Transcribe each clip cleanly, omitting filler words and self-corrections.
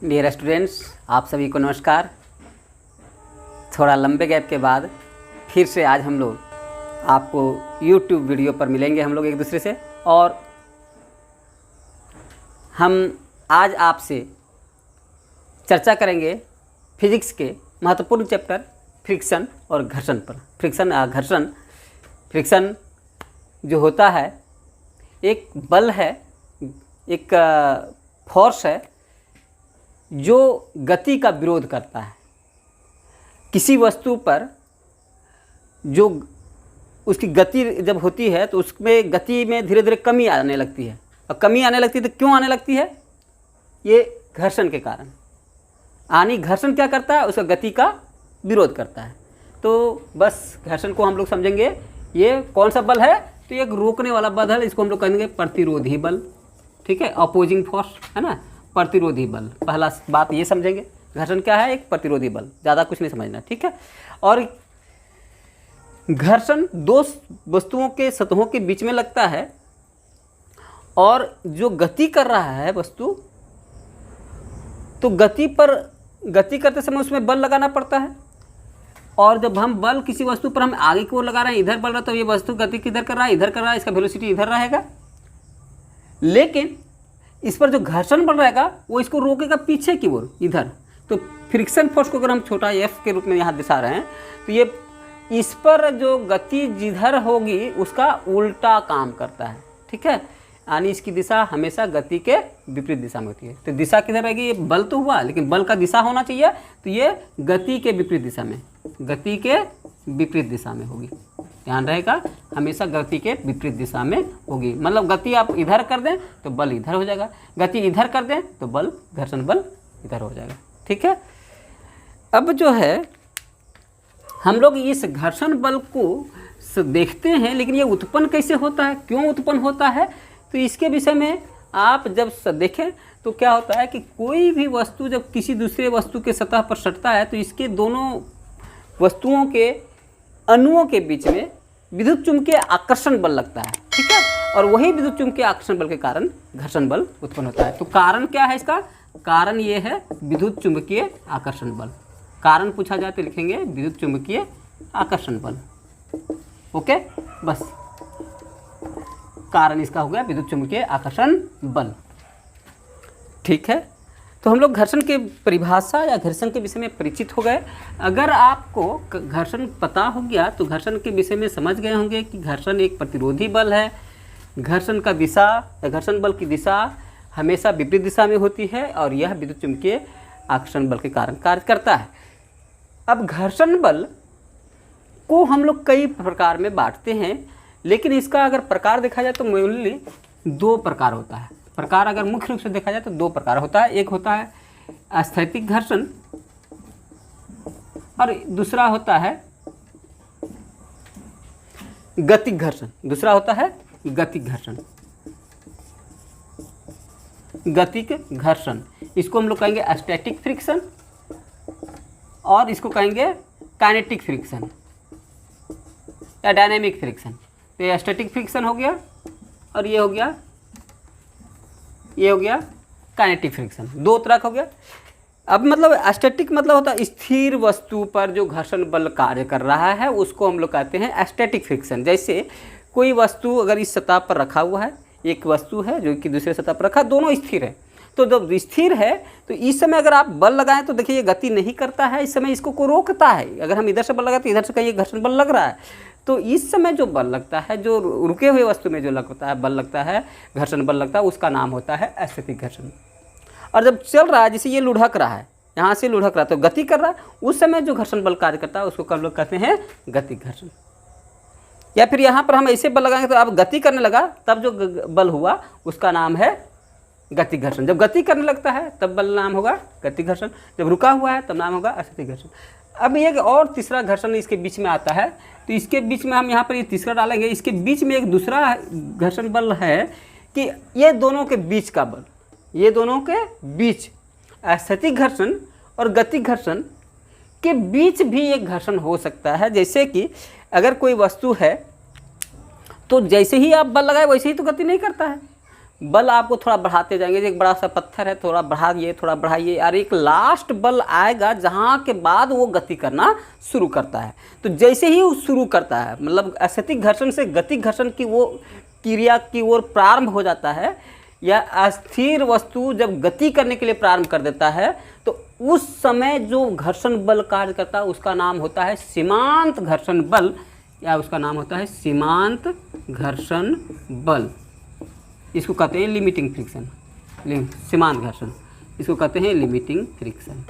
Dear students, आप सभी को नमस्कार। थोड़ा लंबे गैप के बाद फिर से आज हम लोग आपको YouTube वीडियो पर मिलेंगे हम लोग एक दूसरे से, और हम आज आपसे चर्चा करेंगे फिजिक्स के महत्वपूर्ण चैप्टर फ्रिक्शन और घर्षण पर। फ्रिक्शन जो होता है एक बल है, एक फोर्स है जो गति का विरोध करता है। किसी वस्तु पर जो उसकी गति जब होती है तो उसमें गति में धीरे धीरे कमी आने लगती है, और कमी आने लगती है तो क्यों आने लगती है? ये घर्षण के कारण। यानी घर्षण क्या करता है? उसका गति का विरोध करता है। तो बस घर्षण को हम लोग समझेंगे ये कौन सा बल है, तो ये एक रोकने वाला बल है, इसको हम लोग कहेंगे प्रतिरोधी बल। ठीक है, अपोजिंग फोर्स है ना, प्रतिरोधी बल। पहला बात ये समझेंगे, घर्षण क्या है? एक प्रतिरोधी बल, ज़्यादा कुछ नहीं समझना। ठीक है, और घर्षण दो वस्तुओं के सतहों के बीच में लगता है, और जो गति कर रहा है वस्तु, तो गति करते समय उसमें बल लगाना पड़ता है। और जब हम बल किसी वस्तु पर हम आगे की ओर लगा रहे हैं, इधर बल रहा है, तो ये वस्तु गति किधर कर रहा है? इधर कर रहा है, इसका वेलोसिटी इधर रहेगा। लेकिन इस पर जो घर्षण बल रहेगा वो इसको रोकेगा पीछे की ओर, इधर। तो फ्रिक्शन फोर्स को अगर हम छोटा एफ के रूप में यहाँ दिखा रहे हैं, तो ये इस पर जो गति जिधर होगी उसका उल्टा काम करता है। ठीक है, यानी इसकी दिशा हमेशा गति के विपरीत दिशा में होती है। तो दिशा किधर रहेगी? ये बल तो हुआ, लेकिन बल का दिशा होना चाहिए, तो ये गति के विपरीत दिशा में, गति के विपरीत दिशा में होगी। ध्यान रहेगा, हमेशा गति के विपरीत दिशा में होगी। मतलब गति आप इधर कर दें तो बल इधर हो जाएगा, गति इधर कर दें तो बल, घर्षण बल इधर हो जाएगा। ठीक है, अब जो है हम लोग इस घर्षण बल को देखते हैं, लेकिन ये उत्पन्न कैसे होता है, क्यों उत्पन्न होता है, तो इसके विषय में आप जब देखें तो क्या होता है कि कोई भी वस्तु जब किसी दूसरे वस्तु के सतह पर सटता है, तो इसके दोनों वस्तुओं के अणुओं के बीच में विद्युत चुम्बकीय आकर्षण बल लगता है। ठीक है, और वही विद्युत चुम्बकीय आकर्षण बल के कारण घर्षण बल उत्पन्न होता है। तो कारण क्या है इसका? कारण ये है विद्युत चुम्बकीय आकर्षण बल। कारण पूछा जाए तो लिखेंगे विद्युत चुम्बकीय आकर्षण बल। ओके, बस कारण इसका हो गया विद्युत चुम्बकीय आकर्षण बल। ठीक है, तो हम लोग घर्षण के परिभाषा या घर्षण के विषय में परिचित हो गए। अगर आपको घर्षण पता हो गया तो घर्षण के विषय में समझ गए होंगे कि घर्षण एक प्रतिरोधी बल है। घर्षण का दिशा या घर्षण बल की दिशा हमेशा विपरीत दिशा में होती है, और यह विद्युत चुम्बकीय आकर्षण बल के कारण कार्य करता है। अब घर्षण बल को हम लोग कई प्रकार में बांटते हैं, लेकिन इसका अगर प्रकार देखा जाए तो मेनली दो प्रकार होता है। प्रकार अगर मुख्य रूप से देखा जाए तो दो प्रकार होता है। एक होता है स्थैतिक घर्षण और दूसरा होता है गतिक घर्षण। दूसरा होता है गतिक घर्षण। गतिक घर्षण इसको हम लोग कहेंगे स्टैटिक फ्रिक्शन, और इसको कहेंगे काइनेटिक फ्रिक्शन या डायनेमिक फ्रिक्शन। तो ये स्टैटिक फ्रिक्शन हो गया, और ये हो गया काइनेटिक फ्रिक्शन। दो तरह का हो गया। अब मतलब स्टैटिक मतलब होता है स्थिर वस्तु पर जो घर्षण बल कार्य कर रहा है, उसको हम लोग कहते हैं स्टैटिक फ्रिक्शन। जैसे कोई वस्तु अगर इस सतह पर रखा हुआ है, एक वस्तु है जो कि दूसरे सतह पर रखा, दोनों स्थिर है, तो जब स्थिर है तो इस समय अगर आप बल लगाएं तो देखिए ये गति नहीं करता है, इस समय इसको रोकता है। अगर हम इधर से बल लगाते तो इधर से कहीं घर्षण बल लग रहा है, तो इस समय जो बल लगता है, जो रुके हुए वस्तु में जो लगता है बल लगता है, घर्षण बल लगता है, उसका नाम होता है स्थैतिक घर्षण। और जब चल रहा है, जैसे ये लुढ़क रहा है, यहाँ से लुढ़क रहा है तो गति कर रहा है, उस समय जो घर्षण बल कार्य करता है उसको हम लोग कहते हैं गतिक घर्षण। या फिर यहाँ पर हम ऐसे बल लगाएंगे तो अब गति करने लगा, तब जो बल हुआ उसका नाम है गतिक घर्षण। जब गति करने लगता है तब बल नाम होगा गतिक घर्षण, जब रुका हुआ है तब नाम होगा स्थैतिक घर्षण। अब एक और तीसरा घर्षण इसके बीच में आता है, तो इसके बीच में हम यहाँ पर ये तीसरा डालेंगे। इसके बीच में एक दूसरा घर्षण बल है कि ये दोनों के बीच का बल, ये दोनों के बीच स्थैतिक घर्षण और गतिक घर्षण के बीच भी एक घर्षण हो सकता है। जैसे कि अगर कोई वस्तु है तो जैसे ही आप बल लगाए वैसे ही तो गति नहीं करता है, बल आपको थोड़ा बढ़ाते जाएंगे। एक बड़ा सा पत्थर है, थोड़ा बढ़ाइए थोड़ा बढ़ाइए, और एक लास्ट बल आएगा जहाँ के बाद वो गति करना शुरू करता है। तो जैसे ही वो शुरू करता है, मतलब स्थैतिक घर्षण से गतिक घर्षण की वो क्रिया की ओर प्रारंभ हो जाता है, या अस्थिर वस्तु जब गति करने के लिए प्रारंभ कर देता है, तो उस समय जो घर्षण बल कार्य करता है उसका नाम होता है सीमांत घर्षण बल, या उसका नाम होता है सीमांत घर्षण बल। इसको कहते हैं लिमिटिंग फ्रिक्शन, सीमांत घर्षण, इसको कहते हैं लिमिटिंग फ्रिक्शन।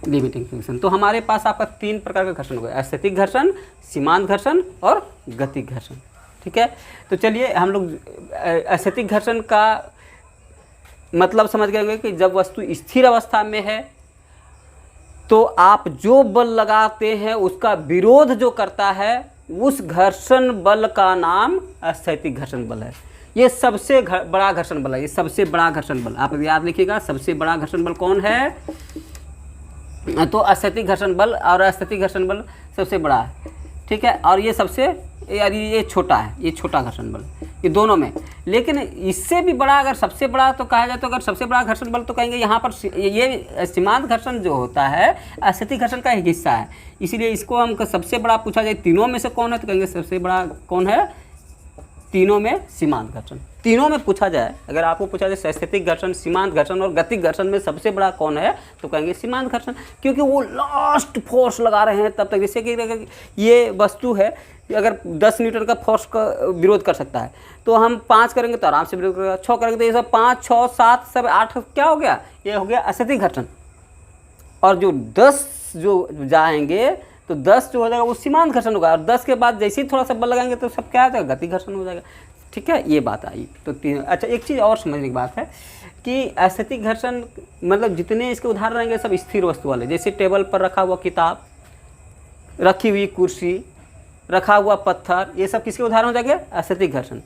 Limiting friction. तो हमारे पास आपका 3 प्रकार का घर्षण हो गया, स्थैतिक घर्षण, सीमांत घर्षण और गतिक घर्षण। ठीक है, तो चलिए हम लोग स्थैतिक घर्षण का मतलब समझ गए कि जब वस्तु स्थिर अवस्था में है तो आप जो बल लगाते हैं उसका विरोध जो करता है उस घर्षण बल का नाम स्थैतिक घर्षण बल है। ये सबसे बड़ा घर्षण बल है, ये सबसे बड़ा घर्षण बल। आप याद लिखिएगा, सबसे बड़ा घर्षण बल कौन है? तो स्थैतिक घर्षण बल, और स्थैतिक घर्षण बल सबसे बड़ा है। ठीक है, और ये सबसे ये छोटा है, ये छोटा घर्षण बल, ये दोनों में। लेकिन इससे भी बड़ा अगर सबसे बड़ा तो कहा जाए, तो अगर सबसे बड़ा घर्षण बल तो कहेंगे यहाँ पर ये सीमांत घर्षण जो होता है स्थैतिक घर्षण का एक हिस्सा है, इसीलिए इसको हम सबसे बड़ा पूछा जाए तीनों में से कौन है, तो कहेंगे सबसे बड़ा कौन है? तीनों में सीमांत घर्षण। तीनों में पूछा जाए, अगर आपको पूछा जाए स्थैतिक घर्षण, सीमांत घर्षण और गतिक घर्षण में सबसे बड़ा कौन है, तो कहेंगे सीमांत घर्षण, क्योंकि वो लास्ट फोर्स लगा रहे हैं तब तक। जैसे कि ये वस्तु है, अगर 10 न्यूटन का फोर्स का विरोध कर सकता है, तो हम 5 करेंगे तो आराम से विरोध करेगा, 6 करेंगे तो ये सब 5, 6, 7, सब 8 क्या हो गया? ये हो गया स्थैतिक घर्षण। और जो 10 जो जाएंगे तो 10 जो हो जाएगा वो सीमांत घर्षण होगा, और 10 के बाद जैसे ही थोड़ा सा बल लगाएंगे तो सब क्या आ जाएगा? गतिक घर्षण हो जाएगा। ठीक है, ये बात आई। तो अच्छा, एक चीज़ और समझने की बात है कि स्थैतिक घर्षण मतलब जितने इसके उदाहरण रहेंगे सब स्थिर वस्तु वाले, जैसे टेबल पर रखा हुआ किताब, रखी हुई कुर्सी, रखा हुआ पत्थर, ये सब किसके उदाहरण हो जाएंगे? स्थैतिक घर्षण।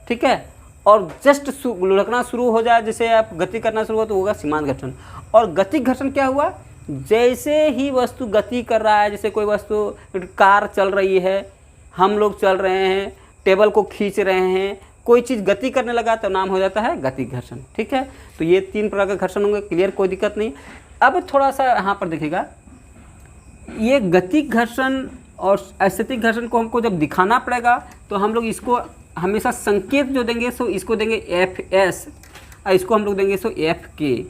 ठीक है, और जस्ट लुढ़कना शुरू हो जाए, जैसे आप गति करना शुरू हो तो होगा सीमांत घर्षण। और गतिक घर्षण क्या हुआ? जैसे ही वस्तु गति कर रहा है, जैसे कोई वस्तु, कार चल रही है, हम लोग चल रहे हैं, टेबल को खींच रहे हैं, कोई चीज़ गति करने लगा तो नाम हो जाता है गतिक घर्षण। ठीक है, तो ये 3 प्रकार के घर्षण होंगे। क्लियर, कोई दिक्कत नहीं। अब थोड़ा सा यहाँ पर देखिएगा, ये गतिक घर्षण और स्थैतिक घर्षण को हमको जब दिखाना पड़ेगा तो हम लोग इसको हमेशा संकेत जो देंगे सो इसको देंगे Fs, और इसको हम लोग देंगे सो Fk।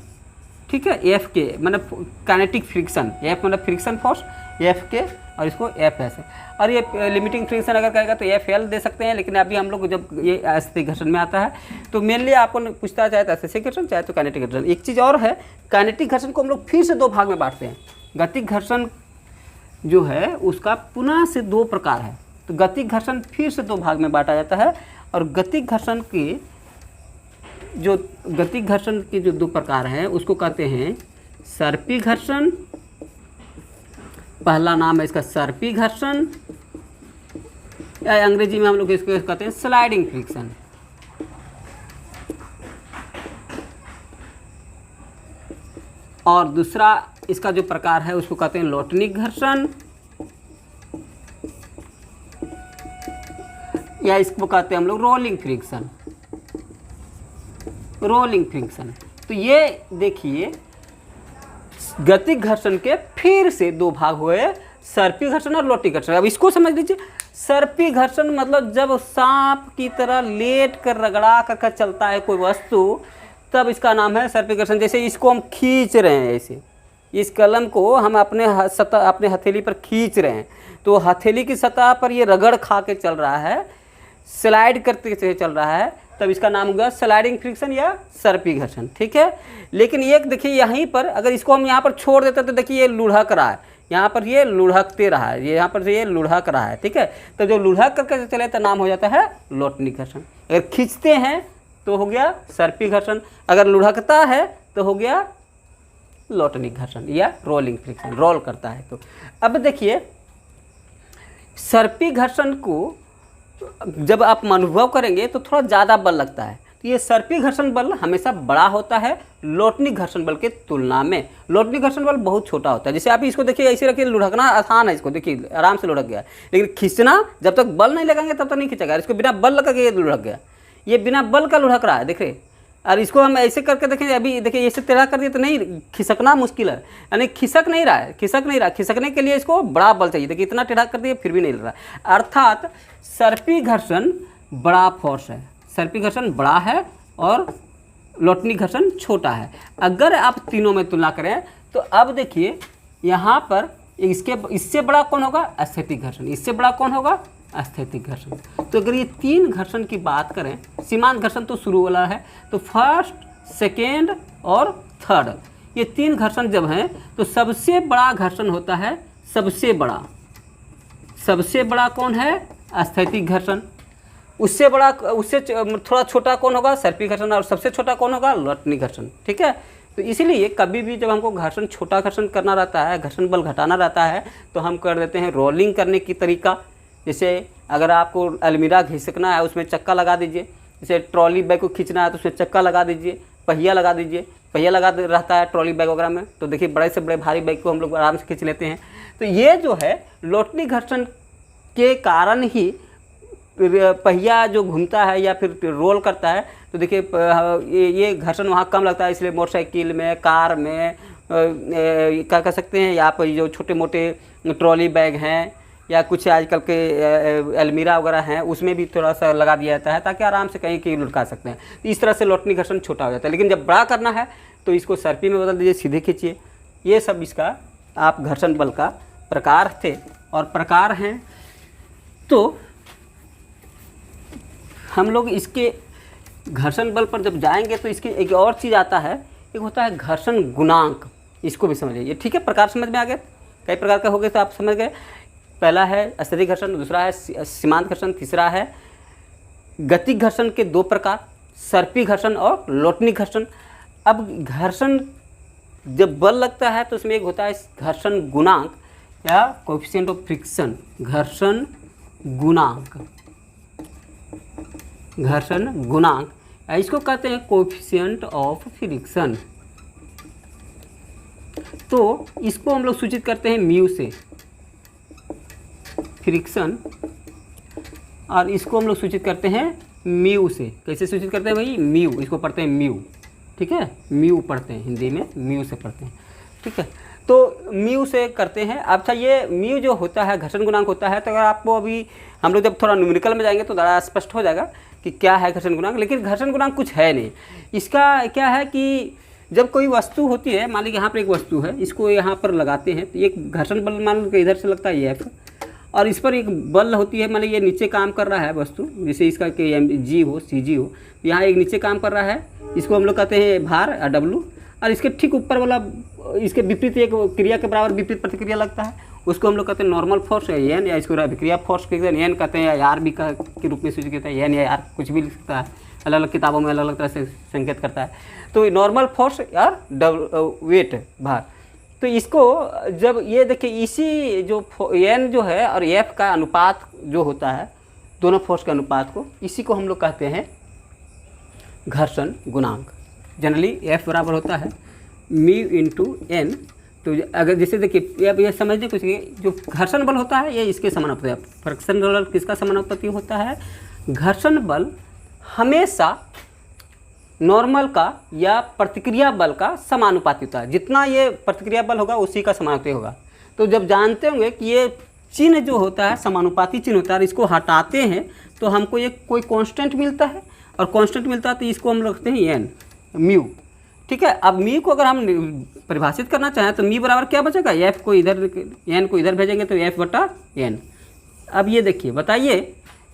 ठीक है, Fk मतलब काइनेटिक फ्रिक्शन, F मतलब फ्रिक्शन फोर्स, Fk, और इसको Fs है। और ये लिमिटिंग फ्रिक्शन अगर कहेगा तो Fl दे सकते हैं, लेकिन अभी हम लोग जब ये स्थैतिक घर्षण में आता है तो मेनली आपको पूछता है चाहे तो स्थैतिक घर्षण चाहे तो काइनेटिक घर्षण। एक चीज़ और है, काइनेटिक घर्षण को हम लोग फिर से 2 भाग में बांटते हैं। गतिक घर्षण जो है उसका पुनः से 2 प्रकार है, तो गतिक घर्षण फिर से 2 भाग में बांटा जाता है। और गतिक घर्षण के जो 2 प्रकार हैं उसको कहते हैं सर्पी घर्षण, पहला नाम है इसका सर्पी घर्षण, या अंग्रेजी में हम लोग इसको कहते हैं स्लाइडिंग फ्रिक्शन। और दूसरा इसका जो प्रकार है उसको कहते हैं लोटनिक घर्षण, या इसको कहते हैं हम लोग रोलिंग फ्रिक्शन। Rolling friction. तो ये देखिए गतिक घर्षण के फिर से 2 भाग हुए, सर्पी घर्षण और लोटनिक घर्षण। अब इसको समझ लीजिए, सर्पी घर्षण मतलब जब सांप की तरह लेट कर रगड़ा कर चलता है कोई वस्तु, तब इसका नाम है सर्पी घर्षण। जैसे इसको हम खींच रहे हैं, ऐसे इस कलम को हम अपने हथेली पर खींच रहे हैं, तो हथेली की सतह पर ये रगड़ खा के चल रहा है, स्लाइड करते हुए चल रहा है, तब इसका नाम होगा स्लाइडिंग फ्रिक्शन या सर्पी घर्षण। ठीक है, लेकिन एक देखिए यहीं पर अगर इसको हम यहाँ पर छोड़ देते तो देखिए ये लुढ़क रहा है, यहाँ पर ये लुढ़कते रहा है, ये यहाँ पर ये लुढ़क रहा है। ठीक है, तो जो लुढ़क करके चले तो नाम हो जाता है लोटनिक घर्षण। अगर खींचते हैं तो हो गया सर्पी घर्षण, अगर लुढ़कता है तो हो गया लोटनिक घर्षण या रोलिंग फ्रिक्शन, रोल करता है। तो अब देखिए सर्पी घर्षण को जब आप अनुभव करेंगे तो थोड़ा ज़्यादा बल लगता है, तो ये सर्पी घर्षण बल हमेशा बड़ा होता है लोटनिक घर्षण बल के तुलना में। लोटनिक घर्षण बल बहुत छोटा होता है। जैसे आप इसको देखिए ऐसे रखिए, लुढ़कना आसान है, इसको देखिए आराम से लुढ़क गया, लेकिन खींचना जब तक बल नहीं लगाएंगे तब तक नहीं खींचेगा, इसको बिना बल लगा के ये लुढ़क गया। ये बिना बल का लुढ़क रहा है, देख रहे। और इसको हम ऐसे करके देखें, अभी देखिए ऐसे टेढ़ा कर दिया तो नहीं, खिसकना मुश्किल है, यानी खिसक नहीं रहा है, खिसकने के लिए इसको बड़ा बल चाहिए। देखिए इतना टेढ़ा कर दिया फिर भी नहीं लग रहा है, अर्थात सर्पी घर्षण बड़ा फोर्स है, सर्पी घर्षण बड़ा है और लौटनी घर्षण छोटा है। अगर आप तीनों में तुलना करें तो अब देखिए यहाँ पर इससे बड़ा कौन होगा, स्थैतिक घर्षण, इससे बड़ा कौन होगा, स्थैतिक घर्षण। तो अगर ये 3 घर्षण की बात करें, सीमांत घर्षण तो शुरू वाला है, तो फर्स्ट, सेकेंड और थर्ड, ये 3 घर्षण जब हैं तो सबसे बड़ा घर्षण होता है, सबसे बड़ा कौन है, स्थैतिक घर्षण। उससे थोड़ा छोटा कौन होगा, सर्पी घर्षण, और सबसे छोटा कौन होगा, लौटनी घर्षण। ठीक है, तो इसीलिए कभी भी जब हमको छोटा घर्षण करना रहता है, घर्षण बल घटाना रहता है, तो हम कर देते हैं रोलिंग करने की तरीका। जैसे अगर आपको अलमीरा घिसकना है, उसमें चक्का लगा दीजिए। जैसे ट्रॉली बैग को खींचना है तो उसमें चक्का लगा दीजिए, पहिया लगा दीजिए। पहिया लगा रहता है ट्रॉली बैग वगैरह में, तो देखिए बड़े से बड़े भारी बैग को हम लोग आराम से खींच लेते हैं। तो ये जो है लौटनी घर्षण के कारण ही पहिया जो घूमता है या फिर रोल करता है, तो देखिए ये घर्षण वहाँ कम लगता है। इसलिए मोटरसाइकिल में, कार में क्या कह सकते हैं, यहाँ पर जो छोटे मोटे ट्रॉली बैग हैं या कुछ आजकल के अलमीरा वगैरह हैं, उसमें भी थोड़ा सा लगा दिया जाता है ताकि आराम से कहीं लुढ़का सकते हैं। तो इस तरह से लौटनी घर्षण छोटा हो जाता है। लेकिन जब बड़ा करना है तो इसको सर्पी में बदल दीजिए, सीधे खींचिए। ये सब इसका आप घर्षण बल का प्रकार थे और प्रकार हैं। तो हम लोग इसके घर्षण बल पर जब जाएंगे तो इसकी एक और चीज़ आता है, एक होता है घर्षण गुणांक। इसको भी समझिए, ठीक है, प्रकार समझ में आ गए, कई प्रकार का हो गए तो आप समझ गए। पहला है स्थैतिक घर्षण, दूसरा है सीमांत घर्षण, तीसरा है गतिक घर्षण के 2 प्रकार, सर्पी घर्षण और लौटनी घर्षण। अब घर्षण जब बल लगता है तो उसमें एक होता है घर्षण गुणांक या कोएफिशिएंट ऑफ फ्रिक्शन, घर्षण गुणांक, इसको कहते हैं कोएफिशिएंट ऑफ फ्रिक्शन। तो इसको हम लोग सूचित करते हैं म्यू से, फ्रिक्शन, और इसको हम लोग सूचित करते हैं म्यू से। कैसे सूचित करते हैं भाई, म्यू, इसको पढ़ते हैं म्यू, ठीक है, म्यू पढ़ते हैं, हिंदी में म्यू से पढ़ते हैं, ठीक है। तो म्यू से करते हैं। अच्छा, ये म्यू जो होता है घर्षण गुणांक होता है, तो अगर आपको अभी हम लोग जब थोड़ा न्यूमेरिकल में जाएंगे तो ज़्यादा स्पष्ट हो जाएगा कि क्या है घर्षण गुणांक। लेकिन घर्षण गुणांक कुछ है नहीं। इसका क्या है कि जब कोई वस्तु होती है, मान लीजिए यहाँ पर एक वस्तु है, इसको यहाँ पर लगाते हैं तो एक घर्षण बल मान लो इधर से लगता है F, और इस पर एक बल होती है, मान लीजिए ये नीचे काम कर रहा है वस्तु, जैसे इसका G हो, CG हो, यहाँ एक नीचे काम कर रहा है, इसको हम लोग कहते हैं भार W, और इसके ठीक ऊपर वाला इसके विपरीत एक क्रिया के बराबर विपरीत प्रतिक्रिया लगता है, उसको हम लोग कहते हैं नॉर्मल फोर्स एन, या इसको अभिक्रिया फोर्स कहते हैं, एन कहते हैं, या आर भी के रूप में सूचित करता है, एन या आर कुछ भी लिख सकता है, अलग अलग किताबों में अलग अलग तरह से संकेत करता है। तो नॉर्मल फोर्स या वेट भार, तो इसको जब ये देखिए इसी जो एन जो है और एफ का अनुपात जो होता है, दोनों फोर्स के अनुपात को, इसी को हम लोग कहते हैं घर्षण गुणांक। जनरली एफ बराबर होता है म्यू इंटू एन। तो अगर जैसे देखिए अब ये समझने कुछ, जो घर्षण बल होता है ये इसके समानुपाती है। फ्रिक्शन बल किसका समानुपाती होता है, घर्षण बल हमेशा नॉर्मल का या प्रतिक्रिया बल का समानुपाती होता है। जितना ये प्रतिक्रिया बल होगा उसी का समानुपाती होगा। तो जब जानते होंगे कि ये चिन्ह जो होता है समानुपाती चिन्ह होता है, इसको हटाते हैं तो हमको एक कोई कांस्टेंट मिलता है, और कांस्टेंट मिलता है तो इसको हम रखते हैं एन, म्यू, ठीक है। अब म्यू को अगर हम परिभाषित करना चाहें तो म्यू बराबर क्या बचेगा, एफ को इधर, एन को इधर भेजेंगे तो एफ बटा एन। अब ये देखिए, बताइए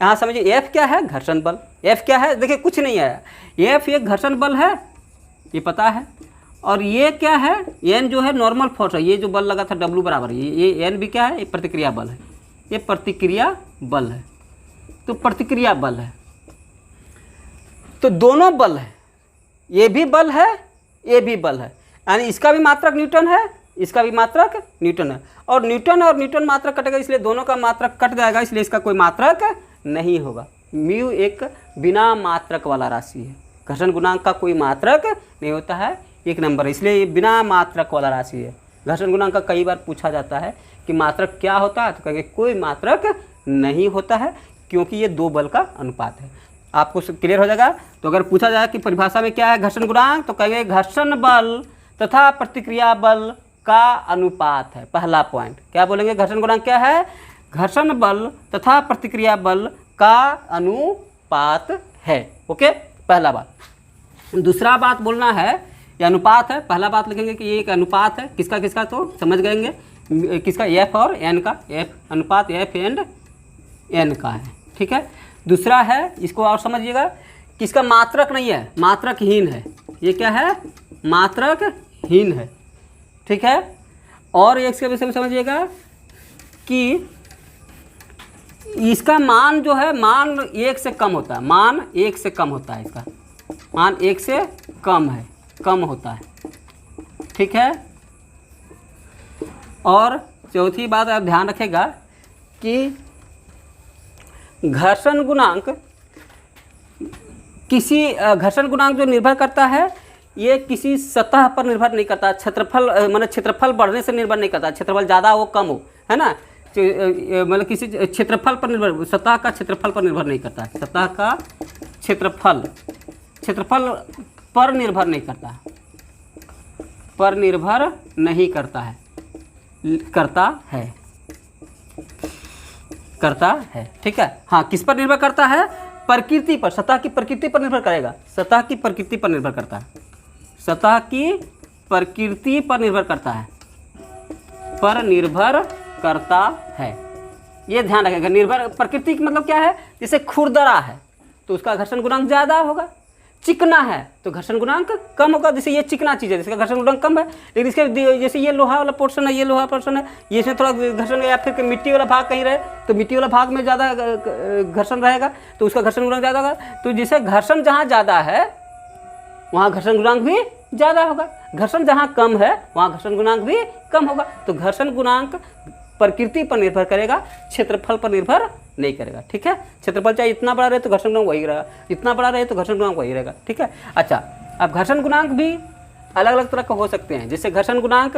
यहाँ समझिए एफ क्या है, घर्षण बल। एफ क्या है, देखिए कुछ नहीं आया, एफ एक घर्षण बल है, ये पता है, और ये क्या है, एन जो है नॉर्मल फोर्स है, ये जो बल लगा था डब्लू बराबर, ये एन भी क्या है, ये प्रतिक्रिया बल है, ये प्रतिक्रिया बल है। तो प्रतिक्रिया बल है, तो दोनों बल है, ये भी बल है, ये भी बल है, यानी इसका भी मात्रक न्यूटन है, इसका भी मात्रक न्यूटन है, और न्यूटन मात्रक कटेगा, इसलिए दोनों का मात्रक कट जाएगा, इसलिए इसका कोई मात्रक नहीं होगा। म्यू एक बिना मात्रक वाला राशि है, घर्षण गुणांक का कोई मात्रक नहीं होता है, एक नंबर है, इसलिए ये बिना मात्रक वाला राशि है। घर्षण गुणांक का कई बार पूछा जाता है कि मात्रक क्या होता है, तो कहेंगे कोई मात्रक नहीं होता है, क्योंकि ये 2 बल का अनुपात है। आपको क्लियर हो जाएगा। तो अगर पूछा जाए कि परिभाषा में क्या है घर्षण गुणांक, तो कहेंगे घर्षण बल तथा प्रतिक्रिया बल का अनुपात है। पहला पॉइंट क्या बोलेंगे, घर्षण गुणांक क्या है, घर्षण बल तथा प्रतिक्रिया बल का अनुपात है। ओके, पहला बात। दूसरा बात बोलना है, ये अनुपात है। पहला बात लिखेंगे कि ये एक अनुपात है, किसका किसका, तो समझ गएंगे किसका, एफ और एन का, एफ अनुपात एफ एंड एन का है। ठीक है। दूसरा है, इसको और समझिएगा कि इसका मात्रक नहीं है, मात्रकहीन है। ये क्या है, मात्रकहीन है। ठीक है। और एक इसके विषय में समझिएगा कि इसका मान जो है, मान 1 से कम होता है, मान 1 से कम होता है, इसका मान 1 से कम है, कम होता है। ठीक है। और चौथी बात आप ध्यान रखेगा कि घर्षण गुणांक किसी घर्षण गुणांक जो निर्भर करता है, ये किसी सतह पर निर्भर नहीं करता, क्षेत्रफल मतलब क्षेत्रफल बढ़ने से निर्भर नहीं करता, क्षेत्रफल ज़्यादा हो कम हो, है ना, मतलब किसी क्षेत्रफल पर निर्भर, सतह का क्षेत्रफल पर निर्भर नहीं करता, सतह का क्षेत्रफल पर निर्भर नहीं करता, पर निर्भर नहीं करता है, करता है। ठीक है। हाँ, किस पर निर्भर करता है, प्रकृति पर, सतह की प्रकृति पर निर्भर करेगा, सतह की प्रकृति पर निर्भर करता है, सतह की प्रकृति पर निर्भर करता है, पर निर्भर करता है। ये ध्यान रखेगा। निर्भर प्रकृति का मतलब क्या है, जैसे खुरदरा है तो उसका घर्षण गुणांक ज़्यादा होगा, चिकना है तो घर्षण गुणांक कम होगा। जैसे ये चिकना चीज़ है, जिसका घर्षण गुणांक कम है, लेकिन इसके जैसे ये लोहा वाला पोर्शन है, ये लोहा पोर्शन है, ये इसमें थोड़ा घर्षण, या फिर मिट्टी वाला भाग कहीं रहे तो मिट्टी वाला भाग में ज़्यादा घर्षण रहेगा, तो उसका घर्षण गुणांक ज़्यादा होगा। तो जैसे घर्षण जहाँ ज़्यादा है वहाँ घर्षण गुणांक भी ज़्यादा होगा, घर्षण जहाँ कम है वहाँ घर्षण गुणांक भी कम होगा। तो घर्षण गुणांक प्रकृति पर निर्भर करेगा, क्षेत्रफल पर निर्भर नहीं करेगा। ठीक है। क्षेत्रफल चाहे इतना बड़ा रहे तो घर्षण गुणांक वही रहेगा, इतना बड़ा रहे तो घर्षण गुणांक वही रहेगा। ठीक है। अच्छा, अब घर्षण गुणांक भी अलग अलग तरह का हो सकते हैं। जैसे घर्षण गुणांक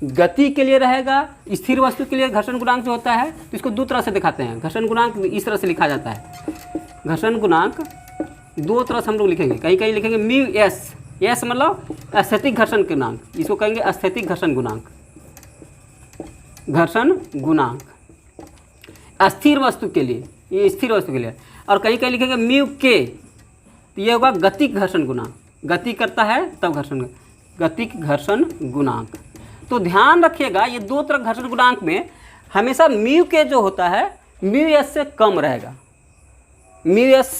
गति के लिए रहेगा, स्थिर वस्तु के लिए घर्षण गुणांक जो होता है तो इसको दो तरह से दिखाते हैं। घर्षण गुणांक इस तरह से लिखा जाता है, घर्षण गुणांक दो तरह से हम लोग लिखेंगे, कहीं कहीं लिखेंगे म्यू एस, एस मतलब स्थैतिक घर्षण गुणांक, इसको कहेंगे स्थैतिक घर्षण गुणांक, घर्षण गुणांक अस्थिर वस्तु के लिए, ये स्थिर वस्तु के लिए। और कहीं कहीं लिखेंगे म्यू के, तो ये होगा गतिक घर्षण गुणांक, गति करता है तब घर्षण, गतिक घर्षण गुणांक। तो ध्यान रखिएगा ये दो तरह घर्षण गुणांक में हमेशा म्यू के जो होता है म्यू एस से कम रहेगा। म्यू एस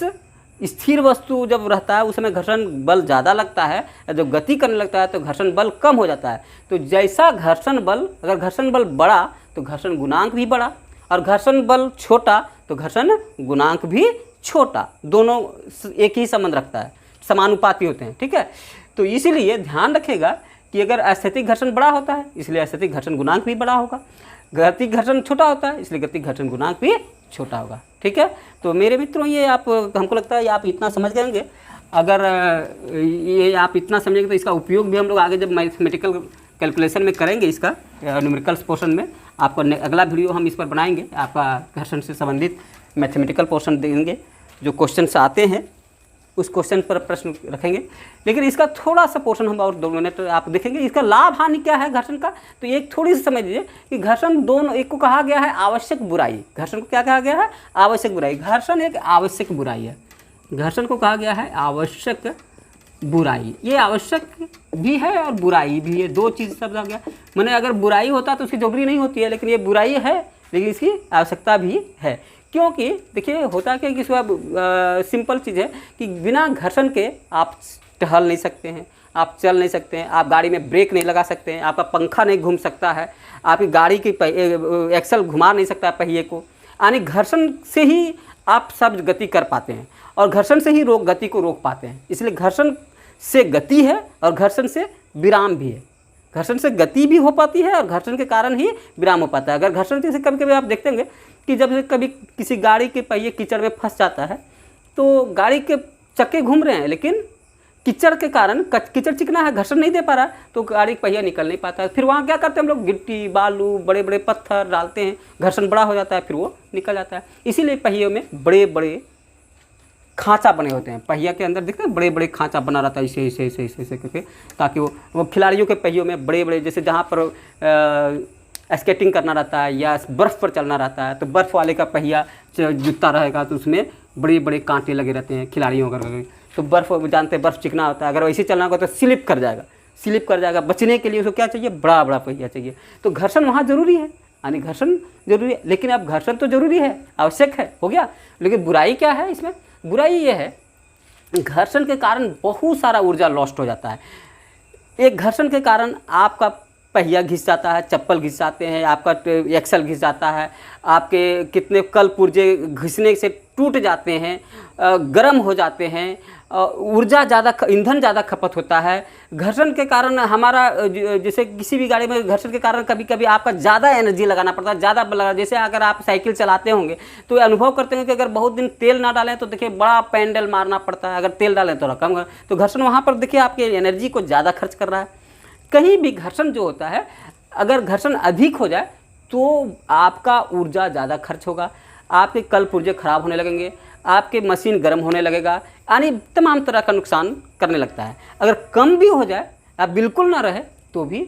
स्थिर वस्तु जब रहता है उस समय घर्षण बल ज़्यादा लगता है, जब गति करने लगता है तो घर्षण बल कम हो जाता है। तो जैसा घर्षण बल, अगर घर्षण बल बढ़ा तो घर्षण गुणांक भी बढ़ा, और घर्षण बल छोटा तो घर्षण गुणांक भी छोटा, दोनों एक ही संबंध रखता है, समानुपाती होते हैं। ठीक है। तो इसीलिए ध्यान रखेगा कि अगर स्थैतिक घर्षण बड़ा होता है इसलिए स्थैतिक घर्षण गुणांक भी बड़ा होगा, गतिक घर्षण छोटा होता है इसलिए गतिक घर्षण गुणांक भी छोटा होगा। ठीक है। तो मेरे मित्रों ये आप, हमको लगता है आप इतना समझ जाएंगे। अगर ये आप इतना समझेंगे तो इसका उपयोग भी हम लोग आगे जब मैथमेटिकल कैलकुलेशन में करेंगे, इसका न्यूमेरिकल्स पोर्शन में आपको अगला वीडियो हम इस पर बनाएंगे, आपका घर्षण से संबंधित मैथमेटिकल पोर्शन देंगे, जो क्वेश्चन आते हैं उस क्वेश्चन पर प्रश्न रखेंगे। लेकिन इसका थोड़ा सा पोर्शन हम और 2 मिनट आप देखेंगे, इसका लाभ हानि क्या है घर्षण का। तो एक थोड़ी सी समझ लीजिए कि घर्षण दोनों, एक को कहा गया है आवश्यक बुराई, घर्षण को क्या कहा गया है, आवश्यक बुराई। घर्षण एक आवश्यक बुराई है, घर्षण को कहा गया है आवश्यक बुराई। ये आवश्यक भी है और बुराई भी है, दो चीज़ सब आ गया। मैंने अगर बुराई होता तो उसकी जरूरी नहीं होती है, लेकिन ये बुराई है लेकिन इसकी आवश्यकता भी है। क्योंकि देखिए होता क्या कि सिंपल चीज़ है कि बिना घर्षण के आप टहल नहीं सकते हैं, आप चल नहीं सकते हैं, आप गाड़ी में ब्रेक नहीं लगा सकते हैं, आपका पंखा नहीं घूम सकता है, आपकी गाड़ी की एक्सल घुमा नहीं सकता पहिए को। यानी घर्षण से ही आप सब गति कर पाते हैं और घर्षण से ही गति को रोक पाते हैं। इसलिए घर्षण से गति है और घर्षण से विराम भी है। घर्षण से गति भी हो पाती है और घर्षण के कारण ही विराम हो पाता है। अगर घर्षण जैसे कभी कभी आप देखते होंगे कि जब से कभी किसी गाड़ी के पहिए कीचड़ में फंस जाता है तो गाड़ी के चक्के घूम रहे हैं, लेकिन कीचड़ के कारण, कीचड़ चिकना है, घर्षण नहीं दे पा रहा तो गाड़ी का पहिया निकल नहीं पाता है। फिर वहाँ क्या करते हैं हम लोग, गिट्टी बालू बड़े बड़े पत्थर डालते हैं, घर्षण बड़ा हो जाता है, फिर वो निकल जाता है। इसीलिए पहियों में बड़े बड़े खांचा बने होते हैं, पहिया के अंदर दिखते हैं बड़े बड़े खांचा बना रहता है ऐसे ऐसे ऐसे ऐसे ऐसे करके, ताकि वो खिलाड़ियों के पहियों में बड़े बड़े, जैसे जहाँ पर स्केटिंग करना रहता है या बर्फ़ पर चलना रहता है, तो बर्फ़ वाले का पहिया जूता रहेगा तो उसमें बड़े बड़े कांटे लगे रहते हैं खिलाड़ियों का। तो बर्फ़ जानते हैं, बर्फ़ चिकना होता है, अगर वैसे चलना होगा तो स्लिप कर जाएगा। बचने के लिए उसको क्या चाहिए, बड़ा बड़ा पहिया चाहिए। तो घर्षण वहाँ ज़रूरी है, यानी घर्षण जरूरी है। लेकिन अब घर्षण तो जरूरी है, आवश्यक है, हो गया। लेकिन बुराई क्या है इसमें? बुराई ये है, घर्षण के कारण बहुत सारा ऊर्जा लॉस्ट हो जाता है। एक घर्षण के कारण आपका पहिया घिस जाता है, चप्पल घिस जाते हैं, आपका एक्सल घिस जाता है, आपके कितने कल पुर्जे घिसने से टूट जाते हैं, गर्म हो जाते हैं, ऊर्जा ज़्यादा, ईंधन ज़्यादा खपत होता है। घर्षण के कारण हमारा जैसे किसी भी गाड़ी में घर्षण के कारण कभी कभी आपका ज़्यादा एनर्जी लगाना पड़ता है, ज़्यादा लगा। जैसे अगर आप साइकिल चलाते होंगे तो अनुभव करते हैं कि अगर बहुत दिन तेल ना डालें तो देखिए बड़ा पैडल मारना पड़ता है, अगर तेल डालें तो कम। तो घर्षण वहाँ पर देखिए आपके एनर्जी को ज़्यादा खर्च कर रहा है। कहीं भी घर्षण जो होता है, अगर घर्षण अधिक हो जाए तो आपका ऊर्जा ज़्यादा खर्च होगा, आपके कल पुर्जे खराब होने लगेंगे, आपके मशीन गर्म होने लगेगा, यानी तमाम तरह का नुकसान करने लगता है। अगर कम भी हो जाए या बिल्कुल ना रहे तो भी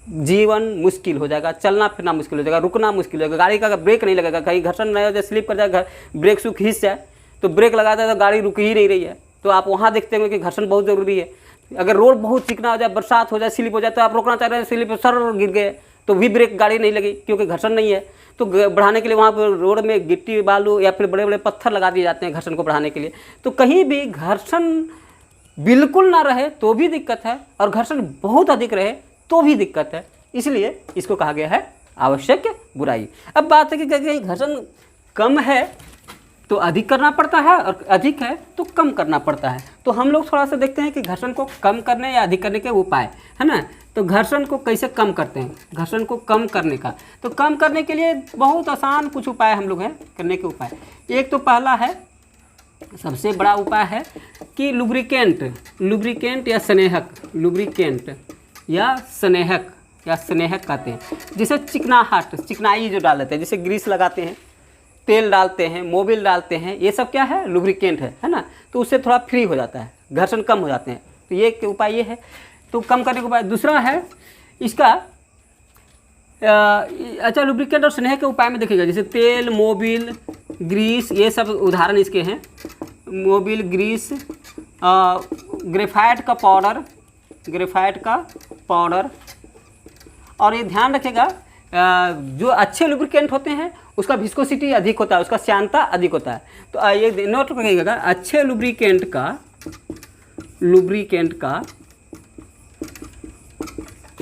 जीवन मुश्किल हो जाएगा, चलना फिरना मुश्किल हो जाएगा, रुकना मुश्किल हो जाएगा। गाड़ी का ब्रेक नहीं लगेगा, कहीं घर्षण नहीं हो जाए, स्लिप कर जाए, ब्रेक सूख खींच जाए तो ब्रेक लगा दे तो गाड़ी रुक ही नहीं रही है। तो आप वहाँ देखते होंगे कि घर्षण बहुत ज़रूरी है। अगर रोड बहुत चिकना हो जाए, बरसात हो जाए, स्लिप हो जाए, तो आप रोकना चाह रहे हैं, स्लिप सर गिर गए तो भी ब्रेक गाड़ी नहीं लगी, क्योंकि घर्षण नहीं है। तो बढ़ाने के लिए वहाँ पर रोड में गिट्टी बालू या फिर बड़े बड़े पत्थर लगा दिए जाते हैं घर्षण को बढ़ाने के लिए। तो कहीं भी घर्षण बिल्कुल ना रहे तो भी दिक्कत है, और घर्षण बहुत अधिक रहे तो भी दिक्कत है। इसलिए इसको कहा गया है आवश्यक बुराई। अब बात है कि कहीं घर्षण कम है तो अधिक करना पड़ता है, और अधिक है तो कम करना पड़ता है। तो हम लोग थोड़ा सा देखते हैं कि घर्षण को कम करने या अधिक करने के उपाय, है ना। तो घर्षण को कैसे कम करते हैं, घर्षण को कम करने का, तो कम करने के लिए बहुत आसान कुछ उपाय हम लोग हैं करने के उपाय। एक तो पहला है, सबसे बड़ा उपाय है कि लुब्रिकेंट या स्नेहक, लुब्रिकेंट या स्नेहक कहते हैं, जिसे चिकनाई जो डाल देते हैं, जैसे ग्रीस लगाते हैं, तेल डालते हैं, मोबिल डालते हैं, ये सब क्या है, लुब्रिकेंट है ना। तो उससे थोड़ा फ्री हो जाता है, घर्षण कम हो जाते हैं। तो ये उपाय ये है, तो कम करने का उपाय। दूसरा है इसका अच्छा, लुब्रिकेंट और स्नेह के उपाय में देखिएगा, जैसे तेल, मोबिल, ग्रीस, ये सब उदाहरण इसके हैं। मोबिल, ग्रीस, ग्रेफाइट का पाउडर। और ये ध्यान रखिएगा, जो अच्छे लुब्रिकेंट होते हैं उसका विस्कोसिटी अधिक होता है, उसका श्यानता अधिक होता है। तो ये नोट रखिएगा, अच्छे लुब्रिकेंट का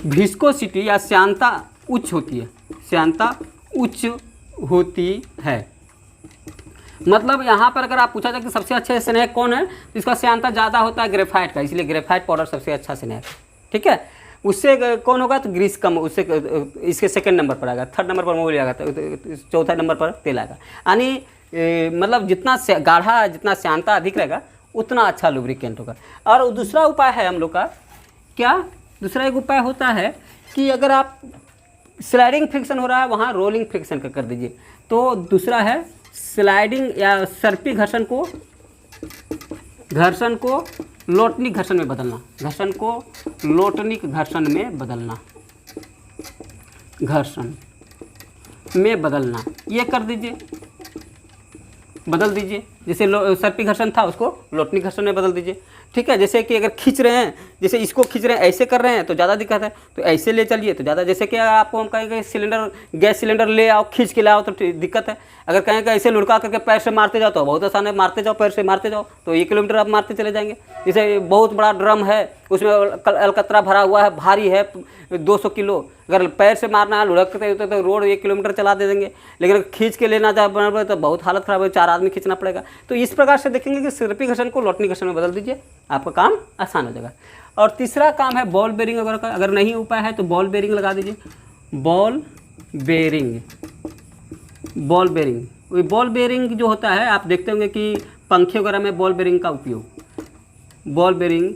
विस्कोसिटी या श्यानता उच्च होती है। मतलब यहाँ पर अगर आप पूछा जाए कि सबसे अच्छे स्नेह कौन है, तो इसका श्यानता ज़्यादा होता है ग्रेफाइट का, इसलिए ग्रेफाइट पाउडर सबसे अच्छा स्नेह है। ठीक है, उससे कौन होगा तो ग्रीस कम, उससे इसके सेकंड नंबर पर आएगा, थर्ड नंबर पर मोबिल आएगा, तो चौथा नंबर पर तेल आएगा। यानी मतलब जितना गाढ़ा, जितना श्यानता अधिक रहेगा उतना अच्छा लुब्रिकेंट होगा। और दूसरा उपाय है हम लोग का, क्या दूसरा एक उपाय होता है कि अगर आप स्लाइडिंग फ्रिक्शन हो रहा है वहाँ रोलिंग फ्रिक्शन का कर दीजिए। तो दूसरा है स्लाइडिंग या सर्पी घर्षण को लोटनिक घर्षण में बदलना, ये कर दीजिए, बदल दीजिए। जैसे सर्पी घर्षण था उसको लोटनिक घर्षण में बदल दीजिए। ठीक है, जैसे कि अगर खींच रहे हैं, जैसे इसको खींच रहे हैं, ऐसे कर रहे हैं तो ज़्यादा दिक्कत है, तो ऐसे ले चलिए तो ज़्यादा। जैसे कि आपको हम कहेंगे गैस सिलेंडर ले आओ, खींच के लाओ तो दिक्कत है। अगर कहेंगे ऐसे लुढ़का करके पैर से मारते जाओ तो बहुत आसान है, मारते जाओ, पैर से मारते जाओ तो 1 किलोमीटर आप मारते चले जाएंगे। जैसे बहुत बड़ा ड्रम है, उसमें अलकतरा भरा हुआ है, भारी है 200 किलो, अगर पैर से मारना है, लुढ़कते होते तो रोड 1 किलोमीटर चला दे देंगे। लेकिन अगर खींच के लेना जाए तो बहुत हालत ख़राब है, 4 आदमी खींचना पड़ेगा। तो इस प्रकार से देखेंगे कि सर्पी घर्षण को लोटनिक घर्षण में बदल दीजिए, आपका काम आसान हो जाएगा। और तीसरा काम है बॉल बेरिंग वगैरह का, अगर नहीं उपाय है तो बॉल बेरिंग लगा दीजिए। बॉल बेरिंग जो होता है, आप देखते होंगे कि पंखे वगैरह में बॉल बेरिंग का उपयोग, बॉल बेरिंग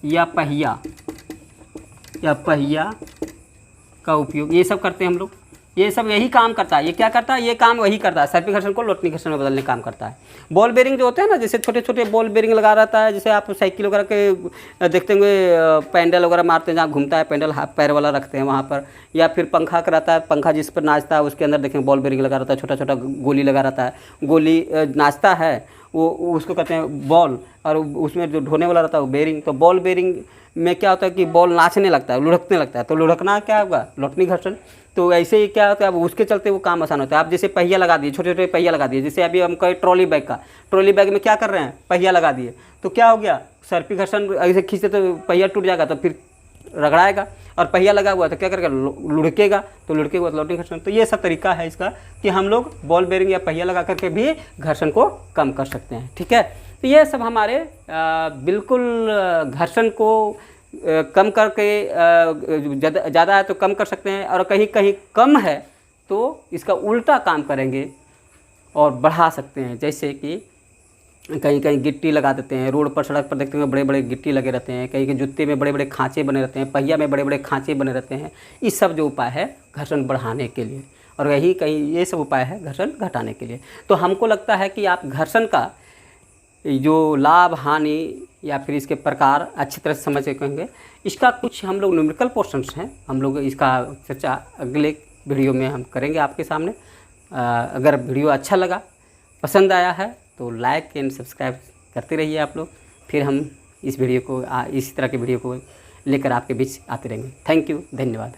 या पहिया का उपयोग, ये सब करते हैं हम लोग। ये सब यही काम करता है। ये क्या करता है, ये काम वही करता है, सर्पी घर्षण को लोटनी घर्षण में बदलने का काम करता है। बॉल बेरिंग जो होते हैं ना, जैसे छोटे छोटे बॉल बेरिंग लगा रहता है, जैसे आप साइकिल वगैरह के देखते होंगे पैंडल वगैरह मारते हैं, जहाँ घूमता है पैंडल हाथ पैर वाला रखते हैं वहाँ पर, या फिर पंखा का रहता है, पंखा जिस पर नाचता है उसके अंदर देखेंगे बॉल बेरिंग लगा रहता है, छोटा छोटा गोली लगा रहता है, गोली नाचता है वो उसको कहते हैं बॉल, और उसमें जो ढोने वाला रहता है वो बेरिंग। तो बॉल बेरिंग में क्या होता है कि बॉल नाचने लगता है, लुढ़कने लगता है, तो लुढ़कना क्या होगा, लोटनी घर्षण। तो ऐसे ही क्या होता है, अब उसके चलते वो काम आसान होता है। आप जैसे पहिया लगा दिए, छोटे छोटे पहिया लगा दिए, जैसे अभी हम कहें ट्रॉली बैग का, ट्रॉली बैग में क्या कर रहे हैं, पहिया लगा दिए, तो क्या हो गया, सर्पी घर्षण ऐसे खींचते तो पहिया टूट जाएगा, तो फिर रगड़ाएगा, और पहिया लगा हुआ तो क्या करेगा, लुढ़केगा, तो लुढ़केगा तो लोटनी घर्षण। तो ये सब तरीका है इसका कि हम लोग बॉल बेरिंग या पहिया लगा करके भी घर्षण को कम कर सकते हैं। ठीक है, तो ये सब हमारे बिल्कुल घर्षण को कम करके, ज़्यादा है तो कम कर सकते हैं, और कहीं कहीं कम है तो इसका उल्टा काम करेंगे और बढ़ा सकते हैं। जैसे कि कहीं कहीं गिट्टी लगा देते हैं, रोड पर सड़क पर देखते हैं बड़े बड़े गिट्टी लगे रहते हैं, कहीं के जूते में बड़े बड़े खांचे बने रहते हैं, पहिया में बड़े बड़े खांचे बने रहते हैं। ये सब जो उपाय है घर्षण बढ़ाने के लिए, और यही कहीं ये सब उपाय है घर्षण घटाने के लिए। तो हमको लगता है कि आप घर्षण का जो लाभ हानि या फिर इसके प्रकार अच्छी तरह से समझ सकेंगे। इसका कुछ हम लोग न्यूमेरिकल पोर्शंस हैं, हम लोग इसका चर्चा अगले वीडियो में हम करेंगे आपके सामने। अगर वीडियो अच्छा लगा, पसंद आया है तो लाइक एंड सब्सक्राइब करते रहिए आप लोग। फिर हम इस वीडियो को इसी तरह के वीडियो को लेकर आपके बीच आते रहेंगे। थैंक यू, धन्यवाद।